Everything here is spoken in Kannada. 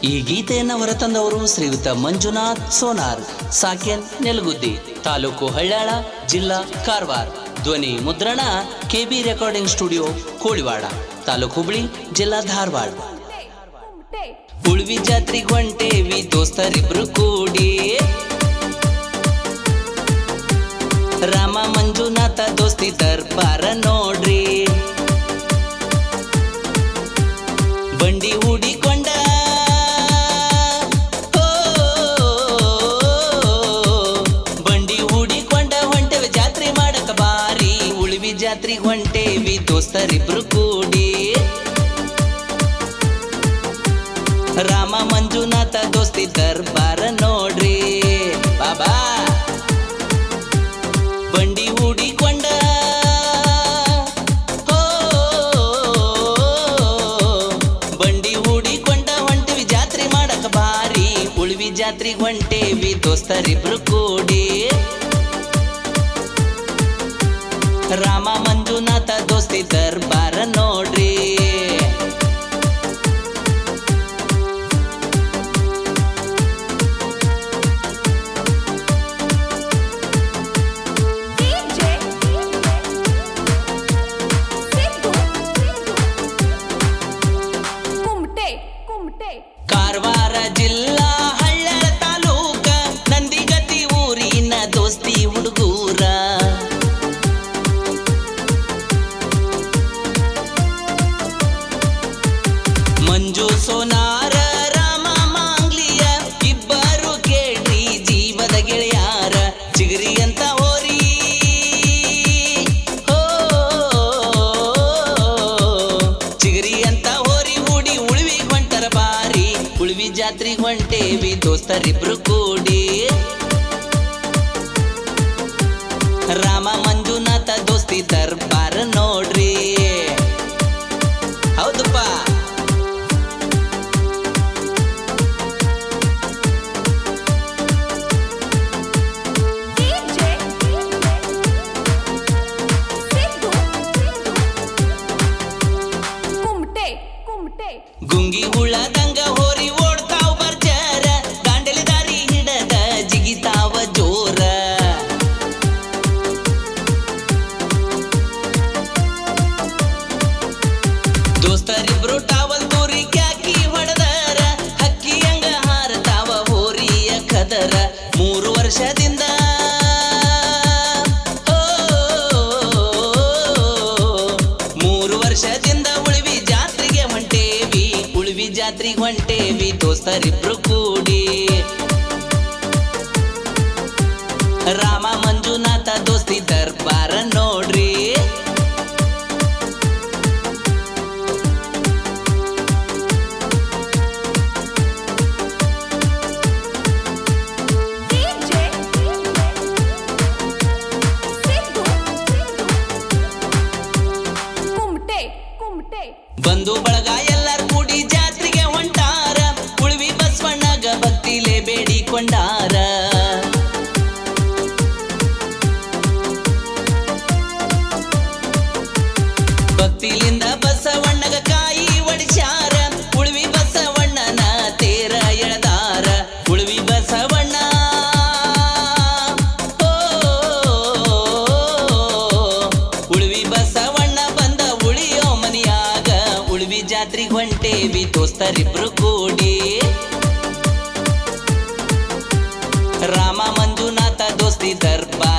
ಈ ಗೀತೆಯನ್ನು ಹೊರತಂದವರು ಶ್ರೀಯುತ ಮಂಜುನಾಥ್ ಸೋನಾರ್, ಸಾಕೆನ್ ನೆಲಗುದ್ದಿ, ತಾಲೂಕು ಹಳ್ಯಾಳ, ಜಿಲ್ಲಾ ಕಾರವಾರ. ಧ್ವನಿ ಮುದ್ರಣ KB recording studio Koliwad, taluk Hubli, ಜಿಲ್ಲಾ ಧಾರವಾಡ. ಉಳ್ವಿ ಜಾತ್ರೆಗೆ ಹೊಂಟೇವಿ ದೋಸ್ತರಿಬ್ರು ಕೂಡಿ, ರಾಮ ಮಂಜುನಾಥ ದೋಸ್ತಿ ದರ್ಬಾರ ನೋಡ್ರಿ. ಬಂಡಿ ಹೂಡಿಕೊಂಡ ಹೊಂಟೇವಿ ಜಾತ್ರೆ ಮಾಡಕ ಬಾರಿ. ಉಳ್ವಿ ಜಾತ್ರೆಗೆ ಹೊಂಟೇವಿ ದೋಸ್ತರಿಬ್ರು ಕೂಡಿ, ರಾಮ ಮಂಜುನಾಥ ದೋಸ್ತಿ ದರ್ಬಾರ ನೋಡ್ರಿ. ಬಾಬಾ ಬಂಡಿ ಹೂಡಿಕೊಂಡ ಹೊಂಟೇವಿ ಜಾತ್ರೆ ಮಾಡಕ ಬಾರಿ. ಉಳ್ವಿ ಜಾತ್ರೆಗೆ ಹೊಂಟೇವಿ ದೋಸ್ತರಿಬ್ರು ಕೂಡಿ, ರಾಮ ಮಂಜುನಾಥ ದೋಸ್ತಿ ದರ್ಬಾರ ನೋಡ್ರಿ. ಕಾರವಾರ ಜಿಲ್ಲಾ ಹಳ್ಯಾಳ ತಾಲೂಕ, ನಂದಿಗತಿ ಊರಿನ ದೋಸ್ತಿ ಹುಡುಗೂರ. ಮಂಜು ಸೋನಾರ, ರಾಮ ಮಾಂಗ್ಲಿಯ, ಇಬ್ಬರು ಕೇಳ್ರಿ ಜೀವದ ಗೆಳೆಯಾರ. ಚಿಗರಿ ಅಂತ ಹೋರಿ ಚಿಗರಿ ಅಂತ ಹೋರಿ ಹೂಡಿ ಉಳ್ವಿ ಹೊಂಟರ ಬಾರಿ. ಉಳ್ವಿ ಜಾತ್ರೆಗೆ ಹೊಂಟೇವಿ ದೋಸ್ತರಿಬ್ರು ಕೂಡಿ, ರಾಮ ಮಂಜುನಾಥ ದೋಸ್ತಿ ದರ್ಬಾರ ನೋಡ್ರಿ. ಹೌದಪ್ಪ. ಗುಂಗಿ ಹುಳದಂಗ ಹೋರಿ ಓಡ್ತಾವ್ ಬರ್ಜಾರ, ದಾಂಡಲಿ ದಾರಿ ಹಿಡದ ಜಿಗಿತಾವ ಜೋರ. ದೋಸ್ತರಿಬ್ರು ಟಾವಲ್ ತೂರಿ ಕ್ಯಾಕಿ ಹೊಡೆದರ, ಹಕ್ಕಿಯಂಗ ಹಾರತಾವ ಹೋರಿಯ ಕದರ. 3 ವರ್ಷದಿಂದ 3 ವರ್ಷದಿಂದ ಉಳ್ವಿ ಜಾತ್ರೆಗೆ ಹೊಂಟೇವಿ. ಉಳ್ವಿ ಜಾತ್ರೆಗೆ ಹೊಂಟೇವಿ ದೋಸ್ತರಿಬ್ರು ಕೂಡಿ, ರಾಮ ಮಂಜುನಾಥ ದೋಸ್ತಿ ದರ್ಬಾರ ನೋಡ್ರಿ. ಬಂಧು ಬಳಗ ಎಲ್ಲಾರು ಕೂಡಿ ಜಾತ್ರೆಗೆ ಹೊಂಟಾರ, ಉಳ್ವಿ ಬಸವಣ್ಣಗ ಭಕ್ತಿಲೇ ಬೇಡಿಕೊಂಡಾರ. ಭಕ್ತಿಲಿಂದ ಬಸವಣ್ಣಗ ಕಾಯಿ ಒಡಿಸ್ಯಾರ, ಉಳ್ವಿ ಬಸವಣ್ಣನ ತೇರ ಎಳೆದಾರ. ಉಳ್ವಿ ಬಸವಣ್ಣ ಉಳ್ವಿ ಬಸವಣ್ಣ ಬಂದ ಉಳಿಯೋ ಮನಿಯಾಗ. ಉಳ್ವಿ ಜಾತ್ರೆಗೆ ಹೊಂಟೇವಿ ದೋಸ್ತರಿಬ್ರು ಕೂಡಿ, ರಾಮ ಮಂಜುನಾಥ ದೋಸ್ತಿ ದರ್ಬಾರ